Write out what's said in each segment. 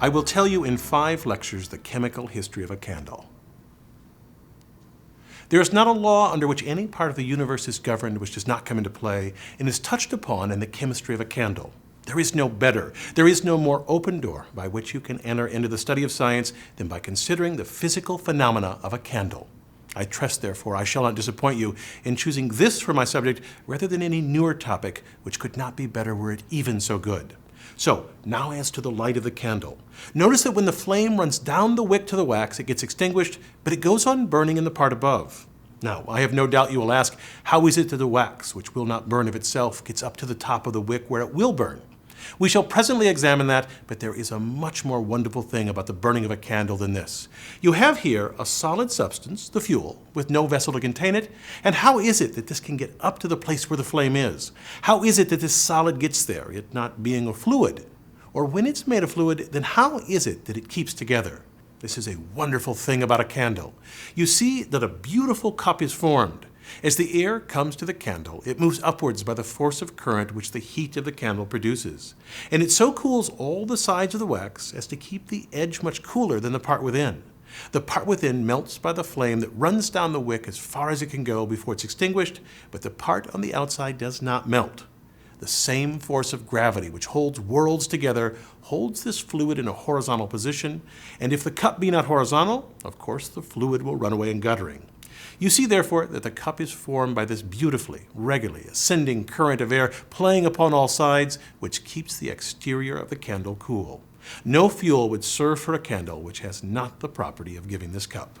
I will tell you in 5 lectures the chemical history of a candle. There is not a law under which any part of the universe is governed which does not come into play and is touched upon in the chemistry of a candle. There is no better, there is no more open door by which you can enter into the study of science than by considering the physical phenomena of a candle. I trust, therefore, I shall not disappoint you in choosing this for my subject rather than any newer topic, which could not be better were it even so good. So, now as to the light of the candle. Notice that when the flame runs down the wick to the wax, it gets extinguished, but it goes on burning in the part above. Now, I have no doubt you will ask, how is it that the wax, which will not burn of itself, gets up to the top of the wick where it will burn? We shall presently examine that, but there is a much more wonderful thing about the burning of a candle than this. You have here a solid substance, the fuel, with no vessel to contain it, and how is it that this can get up to the place where the flame is? How is it that this solid gets there, it not being a fluid? Or when it's made a fluid, then how is it that it keeps together? This is a wonderful thing about a candle. You see that a beautiful cup is formed. As the air comes to the candle, it moves upwards by the force of current which the heat of the candle produces. And it so cools all the sides of the wax as to keep the edge much cooler than the part within. The part within melts by the flame that runs down the wick as far as it can go before it's extinguished, but the part on the outside does not melt. The same force of gravity which holds worlds together holds this fluid in a horizontal position, and if the cup be not horizontal, of course the fluid will run away in guttering. You see, therefore, that the cup is formed by this beautifully, regularly ascending current of air playing upon all sides, which keeps the exterior of the candle cool. No fuel would serve for a candle which has not the property of giving this cup.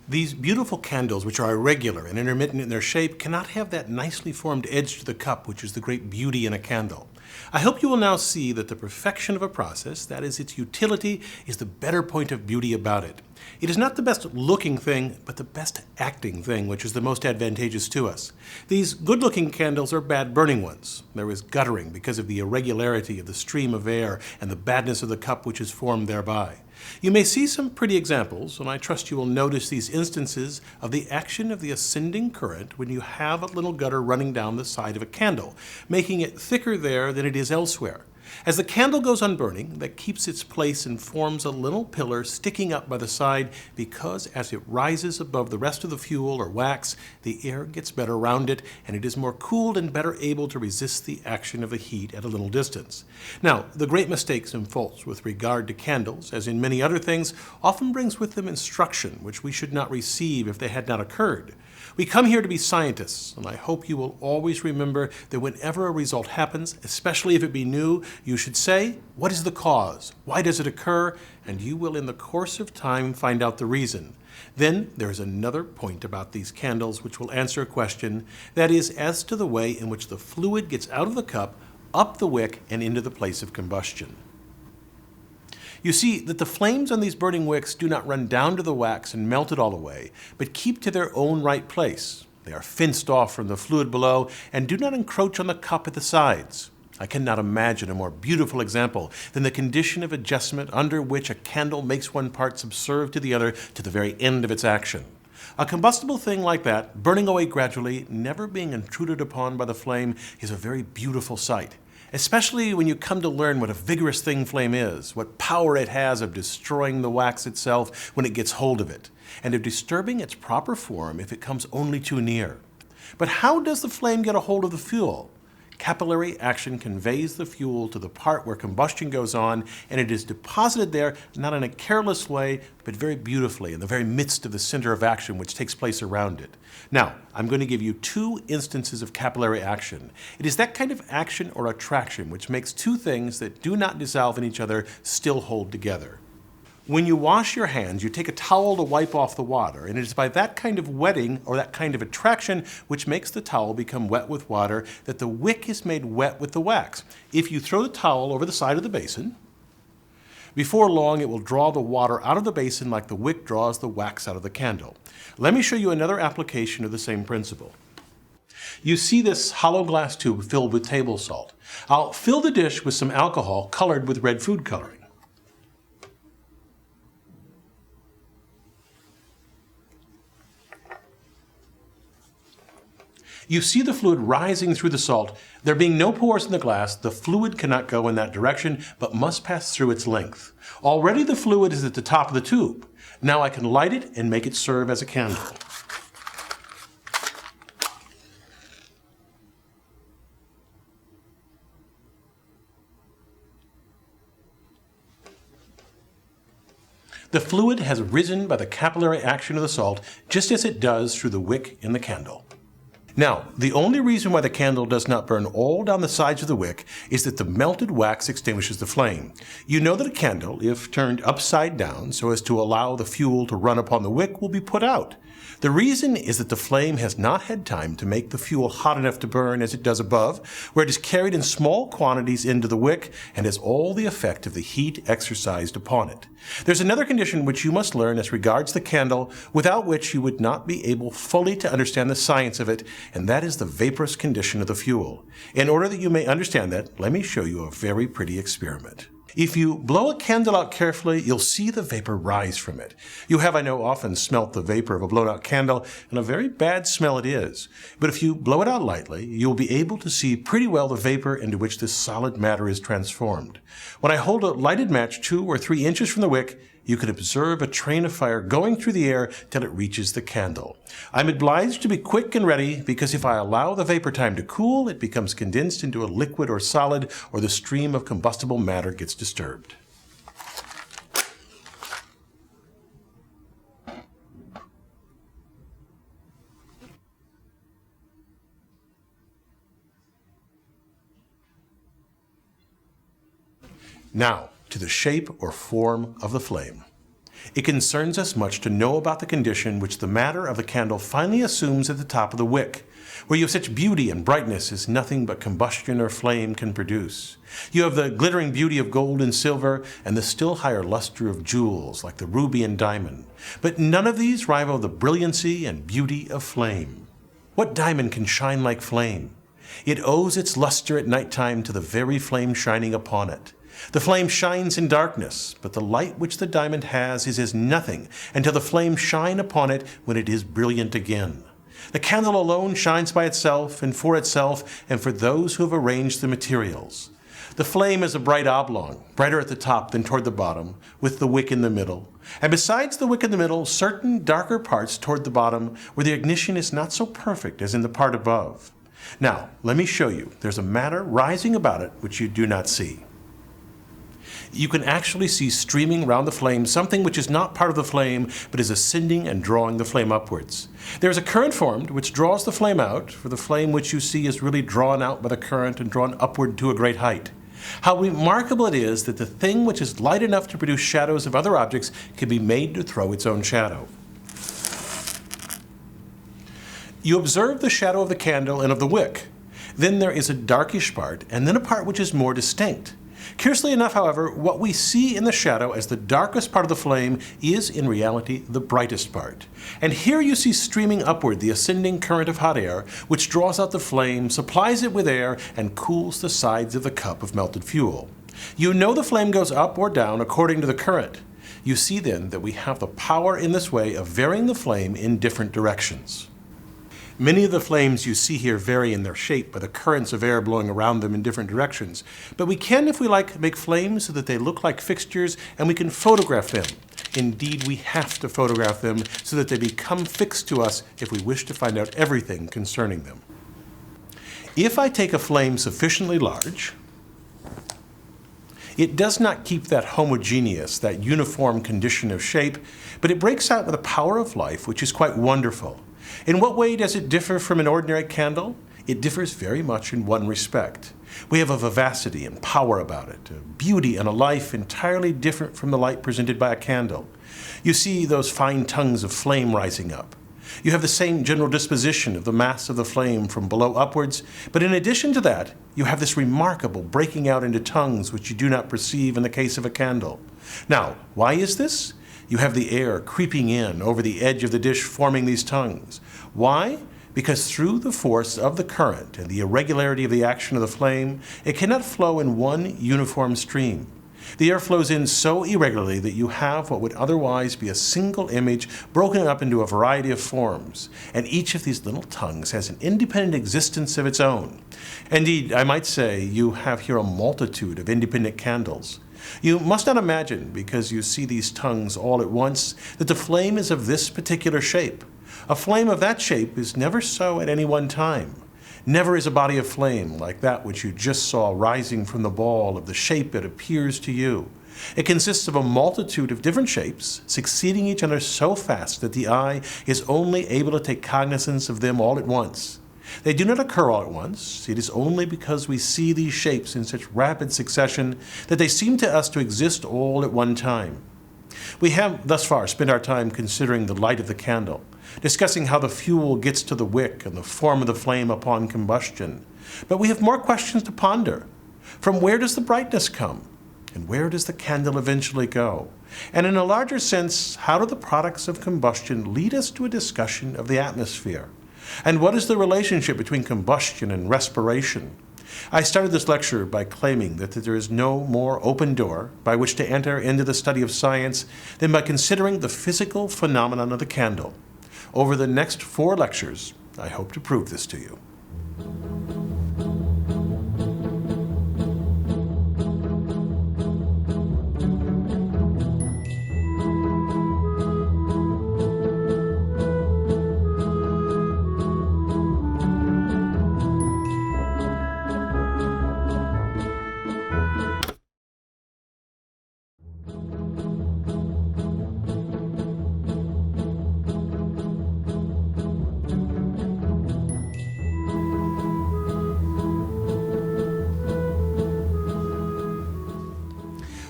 These beautiful candles, which are irregular and intermittent in their shape, cannot have that nicely formed edge to the cup, which is the great beauty in a candle. I hope you will now see that the perfection of a process, that is its utility, is the better point of beauty about it. It is not the best looking thing, but the best acting thing, which is the most advantageous to us. These good-looking candles are bad burning ones. There is guttering because of the irregularity of the stream of air and the badness of the cup which is formed thereby. You may see some pretty examples, and I trust you will notice these instances of the action of the ascending current when you have a little gutter running down the side of a candle, making it thicker there than it is elsewhere. As the candle goes on burning, that keeps its place and forms a little pillar sticking up by the side because as it rises above the rest of the fuel or wax, the air gets better around it and it is more cooled and better able to resist the action of the heat at a little distance. Now, the great mistakes and faults with regard to candles, as in many other things, often brings with them instruction which we should not receive if they had not occurred. We come here to be scientists, and I hope you will always remember that whenever a result happens, especially if it be new, you should say, what is the cause? Why does it occur? And you will in the course of time find out the reason. Then there is another point about these candles which will answer a question, that is, as to the way in which the fluid gets out of the cup, up the wick, and into the place of combustion. You see that the flames on these burning wicks do not run down to the wax and melt it all away, but keep to their own right place. They are fenced off from the fluid below and do not encroach on the cup at the sides. I cannot imagine a more beautiful example than the condition of adjustment under which a candle makes one part subserve to the other to the very end of its action. A combustible thing like that, burning away gradually, never being intruded upon by the flame, is a very beautiful sight. Especially when you come to learn what a vigorous thing flame is, what power it has of destroying the wax itself when it gets hold of it, and of disturbing its proper form if it comes only too near. But how does the flame get a hold of the fuel? Capillary action conveys the fuel to the part where combustion goes on, and it is deposited there not in a careless way, but very beautifully in the very midst of the center of action which takes place around it. Now, I'm going to give you 2 instances of capillary action. It is that kind of action or attraction which makes 2 things that do not dissolve in each other still hold together. When you wash your hands, you take a towel to wipe off the water, and it is by that kind of wetting or that kind of attraction which makes the towel become wet with water that the wick is made wet with the wax. If you throw the towel over the side of the basin, before long it will draw the water out of the basin like the wick draws the wax out of the candle. Let me show you another application of the same principle. You see this hollow glass tube filled with table salt. I'll fill the dish with some alcohol colored with red food coloring. You see the fluid rising through the salt. There being no pores in the glass, the fluid cannot go in that direction, but must pass through its length. Already the fluid is at the top of the tube. Now I can light it and make it serve as a candle. The fluid has risen by the capillary action of the salt, just as it does through the wick in the candle. Now, the only reason why the candle does not burn all down the sides of the wick is that the melted wax extinguishes the flame. You know that a candle, if turned upside down so as to allow the fuel to run upon the wick, will be put out. The reason is that the flame has not had time to make the fuel hot enough to burn as it does above, where it is carried in small quantities into the wick and has all the effect of the heat exercised upon it. There's another condition which you must learn as regards the candle, without which you would not be able fully to understand the science of it, and that is the vaporous condition of the fuel. In order that you may understand that, let me show you a very pretty experiment. If you blow a candle out carefully, you'll see the vapor rise from it. You have, I know, often smelt the vapor of a blown out candle, and a very bad smell it is. But if you blow it out lightly, you'll be able to see pretty well the vapor into which this solid matter is transformed. When I hold a lighted match 2 or 3 inches from the wick, you can observe a train of fire going through the air till it reaches the candle. I'm obliged to be quick and ready because if I allow the vapor time to cool, it becomes condensed into a liquid or solid, or the stream of combustible matter gets disturbed. Now, to the shape or form of the flame. It concerns us much to know about the condition which the matter of the candle finally assumes at the top of the wick, where you have such beauty and brightness as nothing but combustion or flame can produce. You have the glittering beauty of gold and silver, and the still higher luster of jewels like the ruby and diamond. But none of these rival the brilliancy and beauty of flame. What diamond can shine like flame? It owes its luster at night time to the very flame shining upon it. The flame shines in darkness, but the light which the diamond has is as nothing until the flame shine upon it when it is brilliant again. The candle alone shines by itself and for those who have arranged the materials. The flame is a bright oblong, brighter at the top than toward the bottom, with the wick in the middle. And besides the wick in the middle, certain darker parts toward the bottom where the ignition is not so perfect as in the part above. Now, let me show you. There's a matter rising about it which you do not see. You can actually see streaming round the flame something which is not part of the flame, but is ascending and drawing the flame upwards. There is a current formed which draws the flame out, for the flame which you see is really drawn out by the current and drawn upward to a great height. How remarkable it is that the thing which is light enough to produce shadows of other objects can be made to throw its own shadow. You observe the shadow of the candle and of the wick. Then there is a darkish part, and then a part which is more distinct. Curiously enough, however, what we see in the shadow as the darkest part of the flame is in reality the brightest part. And here you see streaming upward the ascending current of hot air, which draws out the flame, supplies it with air, and cools the sides of the cup of melted fuel. You know the flame goes up or down according to the current. You see then that we have the power in this way of varying the flame in different directions. Many of the flames you see here vary in their shape by the currents of air blowing around them in different directions. But we can, if we like, make flames so that they look like fixtures, and we can photograph them. Indeed, we have to photograph them so that they become fixed to us if we wish to find out everything concerning them. If I take a flame sufficiently large, it does not keep that homogeneous, that uniform condition of shape, but it breaks out with a power of life which is quite wonderful. In what way does it differ from an ordinary candle? It differs very much in one respect. We have a vivacity and power about it, a beauty and a life entirely different from the light presented by a candle. You see those fine tongues of flame rising up. You have the same general disposition of the mass of the flame from below upwards, but in addition to that, you have this remarkable breaking out into tongues which you do not perceive in the case of a candle. Now, why is this? You have the air creeping in over the edge of the dish forming these tongues. Why? Because through the force of the current and the irregularity of the action of the flame, it cannot flow in one uniform stream. The air flows in so irregularly that you have what would otherwise be a single image broken up into a variety of forms, and each of these little tongues has an independent existence of its own. Indeed, I might say you have here a multitude of independent candles. You must not imagine, because you see these tongues all at once, that the flame is of this particular shape. A flame of that shape is never so at any one time. Never is a body of flame like that which you just saw rising from the ball of the shape it appears to you. It consists of a multitude of different shapes, succeeding each other so fast that the eye is only able to take cognizance of them all at once. They do not occur all at once. It is only because we see these shapes in such rapid succession that they seem to us to exist all at one time. We have thus far spent our time considering the light of the candle, discussing how the fuel gets to the wick and the form of the flame upon combustion. But we have more questions to ponder. From where does the brightness come? And where does the candle eventually go? And in a larger sense, how do the products of combustion lead us to a discussion of the atmosphere? And what is the relationship between combustion and respiration? I started this lecture by claiming that there is no more open door by which to enter into the study of science than by considering the physical phenomenon of the candle. Over the next 4 lectures, I hope to prove this to you.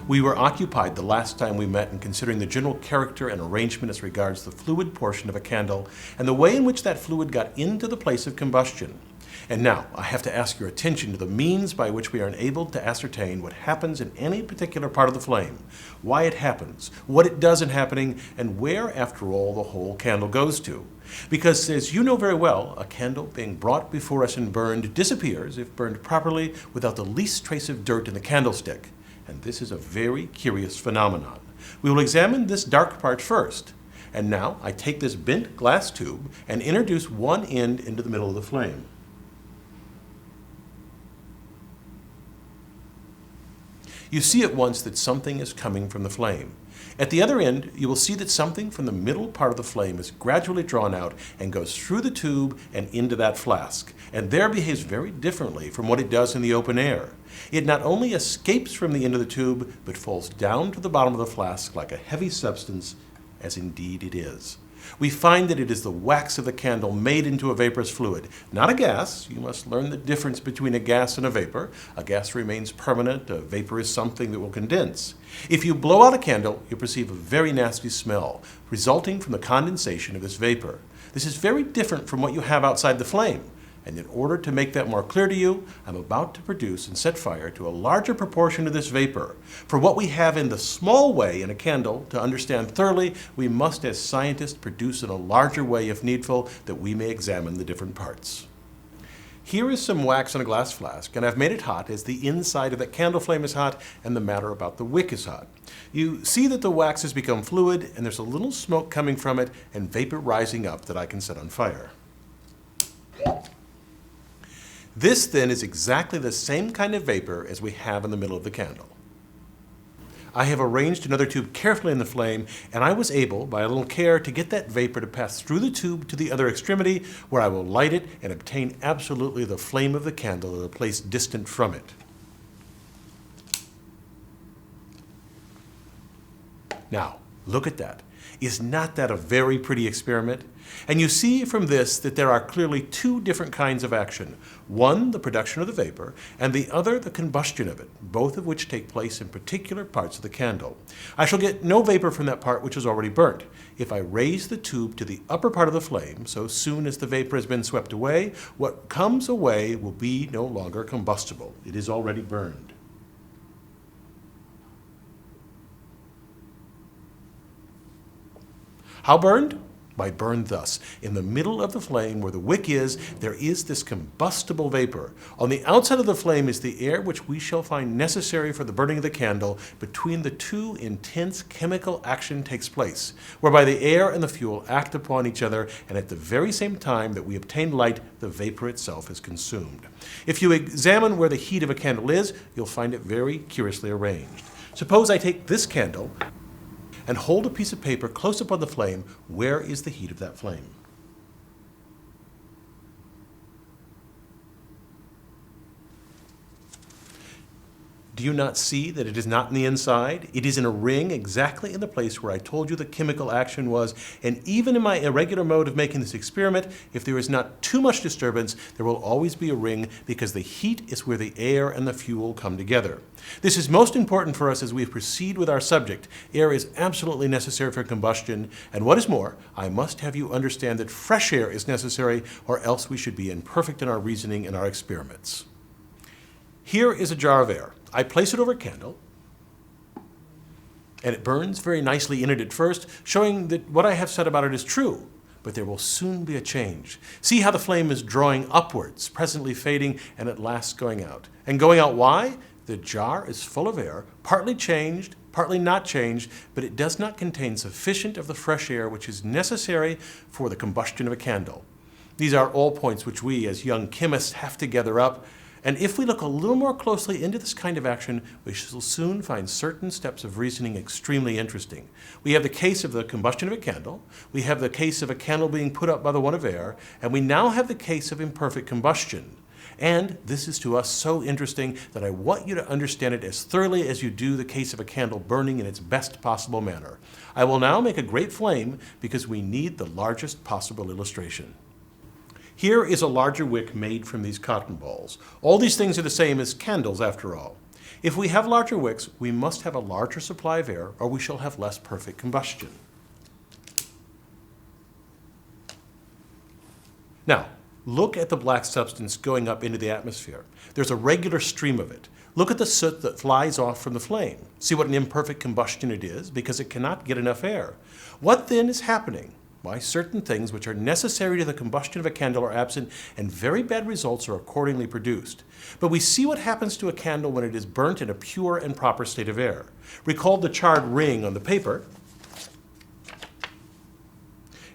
We were occupied the last time we met in considering the general character and arrangement as regards the fluid portion of a candle and the way in which that fluid got into the place of combustion. And now I have to ask your attention to the means by which we are enabled to ascertain what happens in any particular part of the flame, why it happens, what it does in happening, and where, after all, the whole candle goes to. Because, as you know very well, a candle being brought before us and burned disappears, if burned properly, without the least trace of dirt in the candlestick. And this is a very curious phenomenon. We will examine this dark part first. And now I take this bent glass tube and introduce one end into the middle of the flame. You see at once that something is coming from the flame. At the other end, you will see that something from the middle part of the flame is gradually drawn out and goes through the tube and into that flask, and there behaves very differently from what it does in the open air. It not only escapes from the end of the tube, but falls down to the bottom of the flask like a heavy substance, as indeed it is. We find that it is the wax of the candle made into a vaporous fluid, not a gas. You must learn the difference between a gas and a vapor. A gas remains permanent, a vapor is something that will condense. If you blow out a candle, you perceive a very nasty smell, resulting from the condensation of this vapor. This is very different from what you have outside the flame. And in order to make that more clear to you, I'm about to produce and set fire to a larger proportion of this vapor. For what we have in the small way in a candle, to understand thoroughly, we must as scientists produce in a larger way if needful, that we may examine the different parts. Here is some wax in a glass flask, and I've made it hot as the inside of that candle flame is hot and the matter about the wick is hot. You see that the wax has become fluid and there's a little smoke coming from it and vapor rising up that I can set on fire. This then is exactly the same kind of vapor as we have in the middle of the candle. I have arranged another tube carefully in the flame, and I was able, by a little care, to get that vapor to pass through the tube to the other extremity, where I will light it and obtain absolutely the flame of the candle at a place distant from it. Now, look at that. Is not that a very pretty experiment? And you see from this that there are clearly 2 different kinds of action. One, the production of the vapor, and the other, the combustion of it, both of which take place in particular parts of the candle. I shall get no vapor from that part which is already burnt. If I raise the tube to the upper part of the flame, so soon as the vapor has been swept away, what comes away will be no longer combustible. It is already burned. How burned? Why, burned thus. In the middle of the flame where the wick is, there is this combustible vapor. On the outside of the flame is the air which we shall find necessary for the burning of the candle. Between the two, intense chemical action takes place, whereby the air and the fuel act upon each other, and at the very same time that we obtain light, the vapor itself is consumed. If you examine where the heat of a candle is, you'll find it very curiously arranged. Suppose I take this candle and hold a piece of paper close upon the flame. Where is the heat of that flame? Do you not see that it is not in the inside? It is in a ring exactly in the place where I told you the chemical action was. And even in my irregular mode of making this experiment, if there is not too much disturbance, there will always be a ring, because the heat is where the air and the fuel come together. This is most important for us as we proceed with our subject. Air is absolutely necessary for combustion. And what is more, I must have you understand that fresh air is necessary, or else we should be imperfect in our reasoning and our experiments. Here is a jar of air. I place it over a candle, and it burns very nicely in it at first, showing that what I have said about it is true. But there will soon be a change. See how the flame is drawing upwards, presently fading, and at last going out. And going out, why? The jar is full of air, partly changed, partly not changed, but it does not contain sufficient of the fresh air which is necessary for the combustion of a candle. These are all points which we, as young chemists, have to gather up. And if we look a little more closely into this kind of action, we shall soon find certain steps of reasoning extremely interesting. We have the case of the combustion of a candle, we have the case of a candle being put up by the want of air, and we now have the case of imperfect combustion. And this is to us so interesting that I want you to understand it as thoroughly as you do the case of a candle burning in its best possible manner. I will now make a great flame because we need the largest possible illustration. Here is a larger wick made from these cotton balls. All these things are the same as candles after all. If we have larger wicks, we must have a larger supply of air, or we shall have less perfect combustion. Now, look at the black substance going up into the atmosphere. There's a regular stream of it. Look at the soot that flies off from the flame. See what an imperfect combustion it is, because it cannot get enough air. What then is happening? Why, certain things which are necessary to the combustion of a candle are absent, and very bad results are accordingly produced. But we see what happens to a candle when it is burnt in a pure and proper state of air. Recall the charred ring on the paper.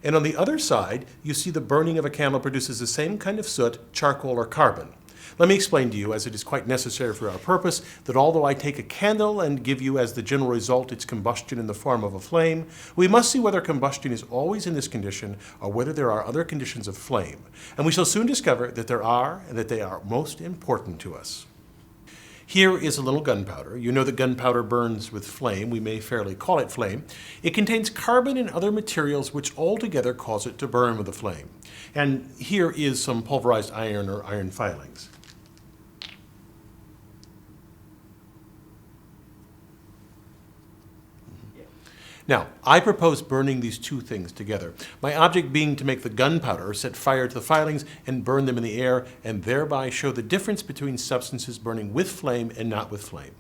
And on the other side, you see the burning of a candle produces the same kind of soot, charcoal, or carbon. Let me explain to you, as it is quite necessary for our purpose, that although I take a candle and give you as the general result its combustion in the form of a flame, we must see whether combustion is always in this condition or whether there are other conditions of flame. And we shall soon discover that there are, and that they are most important to us. Here is a little gunpowder. You know that gunpowder burns with flame. We may fairly call it flame. It contains carbon and other materials which altogether cause it to burn with a flame. And here is some pulverized iron or iron filings. Now, I propose burning these two things together, my object being to make the gunpowder set fire to the filings and burn them in the air, and thereby show the difference between substances burning with flame and not with flame.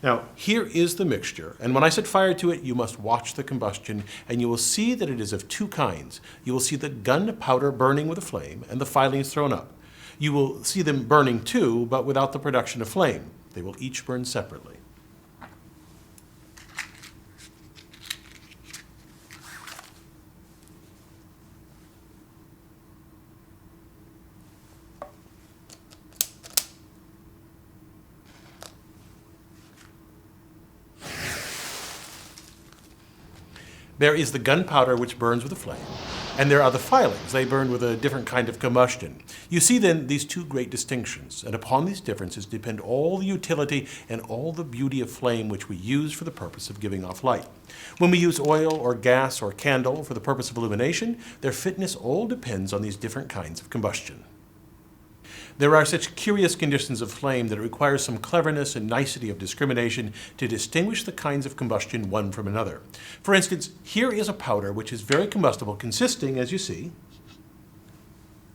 Now, here is the mixture, and when I set fire to it, you must watch the combustion, and you will see that it is of two kinds. You will see the gunpowder burning with a flame and the filings thrown up. You will see them burning too, but without the production of flame. They will each burn separately. There is the gunpowder which burns with a flame, and there are the filings. They burn with a different kind of combustion. You see then these two great distinctions, and upon these differences depend all the utility and all the beauty of flame which we use for the purpose of giving off light. When we use oil or gas or candle for the purpose of illumination, their fitness all depends on these different kinds of combustion. There are such curious conditions of flame that it requires some cleverness and nicety of discrimination to distinguish the kinds of combustion one from another. For instance, here is a powder which is very combustible, consisting, as you see,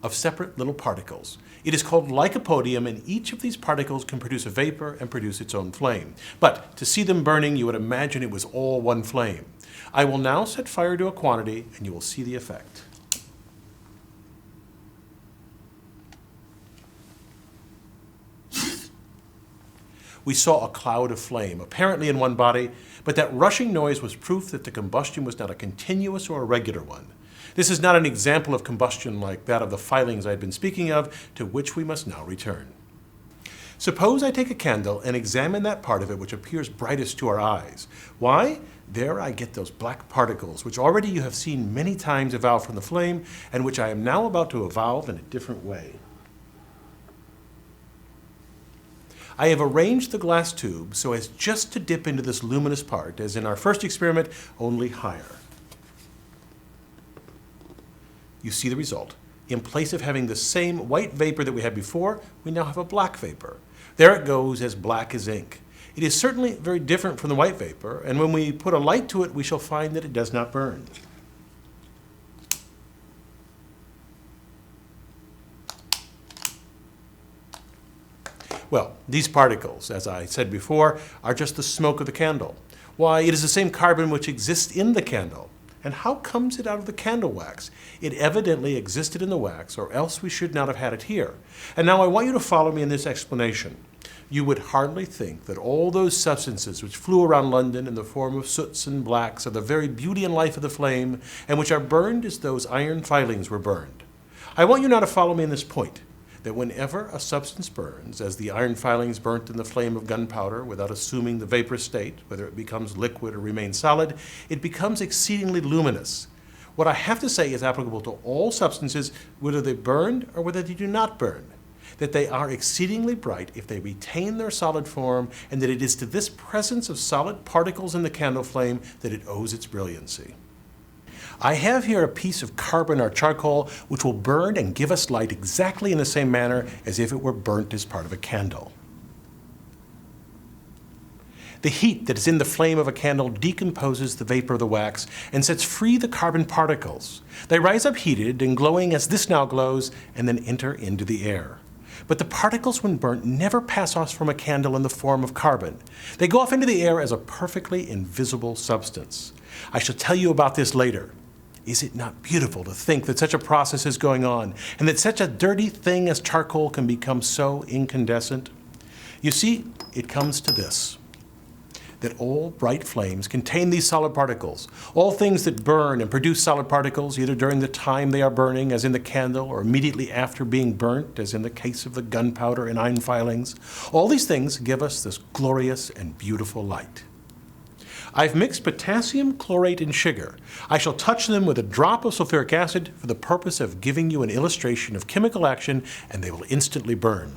of separate little particles. It is called lycopodium, and each of these particles can produce a vapor and produce its own flame. But to see them burning, you would imagine it was all one flame. I will now set fire to a quantity, and you will see the effect. We saw a cloud of flame, apparently in one body, but that rushing noise was proof that the combustion was not a continuous or a regular one. This is not an example of combustion like that of the filings I had been speaking of, to which we must now return. Suppose I take a candle and examine that part of it which appears brightest to our eyes. Why? There I get those black particles, which already you have seen many times evolve from the flame, and which I am now about to evolve in a different way. I have arranged the glass tube so as just to dip into this luminous part, as in our first experiment, only higher. You see the result. In place of having the same white vapor that we had before, we now have a black vapor. There it goes, as black as ink. It is certainly very different from the white vapor, and when we put a light to it, we shall find that it does not burn. Well, these particles, as I said before, are just the smoke of the candle. Why, it is the same carbon which exists in the candle. And how comes it out of the candle wax? It evidently existed in the wax, or else we should not have had it here. And now I want you to follow me in this explanation. You would hardly think that all those substances which flew around London in the form of soots and blacks are the very beauty and life of the flame, and which are burned as those iron filings were burned. I want you now to follow me in this point, that whenever a substance burns, as the iron filings burnt in the flame of gunpowder without assuming the vaporous state, whether it becomes liquid or remains solid, it becomes exceedingly luminous. What I have to say is applicable to all substances, whether they burn or whether they do not burn, that they are exceedingly bright if they retain their solid form, and that it is to this presence of solid particles in the candle flame that it owes its brilliancy. I have here a piece of carbon or charcoal which will burn and give us light exactly in the same manner as if it were burnt as part of a candle. The heat that is in the flame of a candle decomposes the vapor of the wax and sets free the carbon particles. They rise up heated and glowing as this now glows, and then enter into the air. But the particles, when burnt, never pass off from a candle in the form of carbon. They go off into the air as a perfectly invisible substance. I shall tell you about this later. Is it not beautiful to think that such a process is going on, and that such a dirty thing as charcoal can become so incandescent? You see, it comes to this, that all bright flames contain these solid particles. All things that burn and produce solid particles, either during the time they are burning, as in the candle, or immediately after being burnt, as in the case of the gunpowder and iron filings, all these things give us this glorious and beautiful light. I've mixed potassium, chlorate, and sugar. I shall touch them with a drop of sulfuric acid for the purpose of giving you an illustration of chemical action, and they will instantly burn.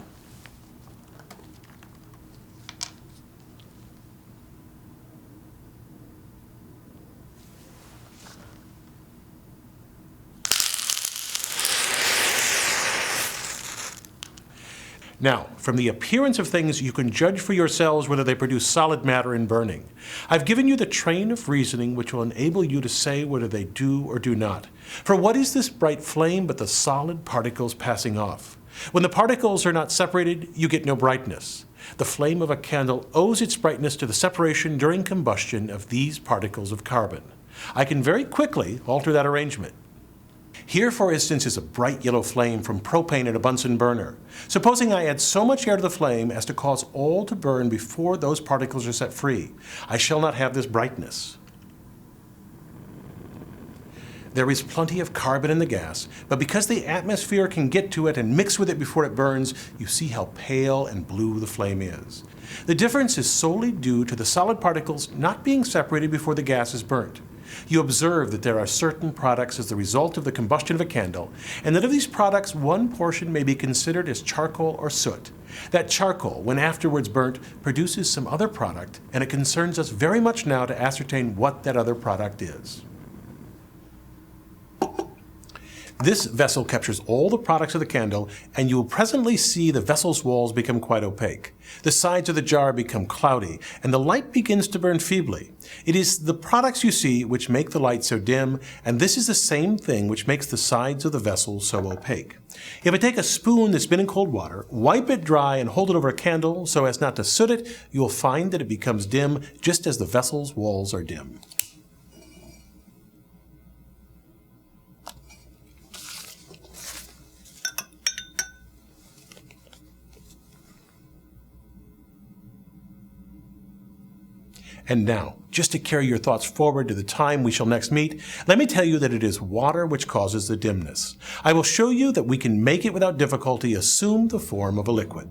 Now, from the appearance of things, you can judge for yourselves whether they produce solid matter in burning. I've given you the train of reasoning which will enable you to say whether they do or do not. For what is this bright flame but the solid particles passing off? When the particles are not separated, you get no brightness. The flame of a candle owes its brightness to the separation during combustion of these particles of carbon. I can very quickly alter that arrangement. Here, for instance, is a bright yellow flame from propane in a Bunsen burner. Supposing I add so much air to the flame as to cause all to burn before those particles are set free, I shall not have this brightness. There is plenty of carbon in the gas, but because the atmosphere can get to it and mix with it before it burns, you see how pale and blue the flame is. The difference is solely due to the solid particles not being separated before the gas is burnt. You observe that there are certain products as the result of the combustion of a candle, and that of these products one portion may be considered as charcoal or soot. That charcoal, when afterwards burnt, produces some other product, and it concerns us very much now to ascertain what that other product is. This vessel captures all the products of the candle, and you will presently see the vessel's walls become quite opaque. The sides of the jar become cloudy, and the light begins to burn feebly. It is the products you see which make the light so dim, and this is the same thing which makes the sides of the vessel so opaque. If I take a spoon that's been in cold water, wipe it dry, and hold it over a candle so as not to soot it, you will find that it becomes dim just as the vessel's walls are dim. And now, just to carry your thoughts forward to the time we shall next meet, let me tell you that it is water which causes the dimness. I will show you that we can make it without difficulty assume the form of a liquid.